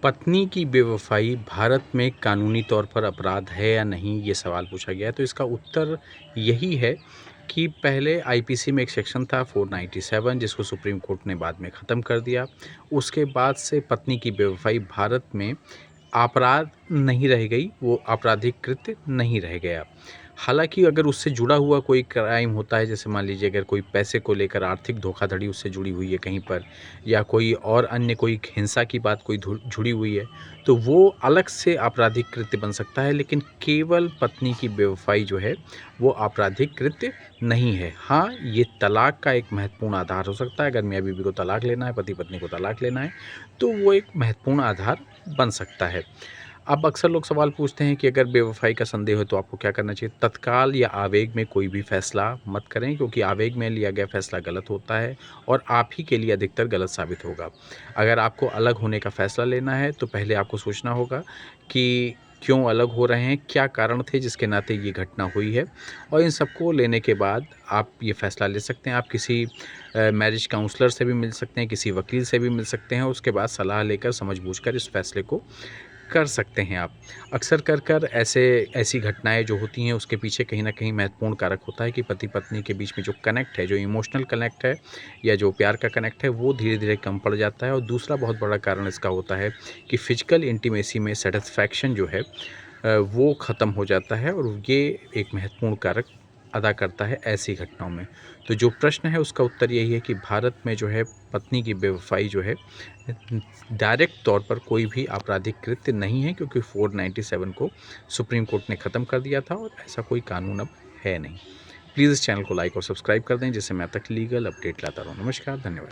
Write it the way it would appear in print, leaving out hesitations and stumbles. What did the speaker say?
पत्नी की बेवफ़ाई भारत में कानूनी तौर पर अपराध है या नहीं, ये सवाल पूछा गया है। तो इसका उत्तर यही है कि पहले आईपीसी में एक सेक्शन था 497, जिसको सुप्रीम कोर्ट ने बाद में ख़त्म कर दिया। उसके बाद से पत्नी की बेवफ़ाई भारत में अपराध नहीं रह गई, वो आपराधिक कृत्य नहीं रह गया। हालाँकि अगर उससे जुड़ा हुआ कोई क्राइम होता है, जैसे मान लीजिए अगर कोई पैसे को लेकर आर्थिक धोखाधड़ी उससे जुड़ी हुई है कहीं पर, या कोई और अन्य कोई हिंसा की बात कोई जुड़ी हुई है, तो वो अलग से आपराधिक कृत्य बन सकता है। लेकिन केवल पत्नी की बेवफ़ाई जो है, वो आपराधिक कृत्य नहीं है। हाँ, ये तलाक का एक महत्वपूर्ण आधार हो सकता है। अगर मियाँ बीवी को तलाक लेना है, पति पत्नी को तलाक लेना है, तो वो एक महत्वपूर्ण आधार बन सकता है। अब अक्सर लोग सवाल पूछते हैं कि अगर बेवफ़ाई का संदेह हो तो आपको क्या करना चाहिए? तत्काल या आवेग में कोई भी फ़ैसला मत करें, क्योंकि आवेग में लिया गया फ़ैसला गलत होता है और आप ही के लिए अधिकतर गलत साबित होगा। अगर आपको अलग होने का फ़ैसला लेना है तो पहले आपको सोचना होगा कि क्यों अलग हो रहे हैं, क्या कारण थे जिसके नाते ये घटना हुई है, और इन सबको लेने के बाद आप ये फ़ैसला ले सकते हैं। आप किसी मैरिज काउंसलर से भी मिल सकते हैं, किसी वकील से भी मिल सकते हैं, उसके बाद सलाह लेकर समझ-बूझ कर इस फ़ैसले को कर सकते हैं आप। अक्सर कर ऐसी घटनाएँ जो होती हैं, उसके पीछे कहीं न कहीं महत्वपूर्ण कारक होता है कि पति-पत्नी के बीच में जो कनेक्ट है, जो इमोशनल कनेक्ट है या जो प्यार का कनेक्ट है, वो धीरे-धीरे कम पड़ जाता है। और दूसरा बहुत बड़ा कारण इसका होता है कि फ़िज़िकल इंटीमेसी में सैटिस्फैक्शन जो है वो ख़त्म हो जाता है, और ये एक महत्वपूर्ण कारक अदा करता है ऐसी घटनाओं में। तो जो प्रश्न है उसका उत्तर यही है कि भारत में जो है पत्नी की बेवफ़ाई जो है डायरेक्ट तौर पर कोई भी आपराधिक कृत्य नहीं है, क्योंकि 497 को सुप्रीम कोर्ट ने ख़त्म कर दिया था और ऐसा कोई कानून अब है नहीं। प्लीज़ इस चैनल को लाइक और सब्सक्राइब कर दें, जिससे मैं अब तक लीगल अपडेट लाता रहूँ। नमस्कार, धन्यवाद।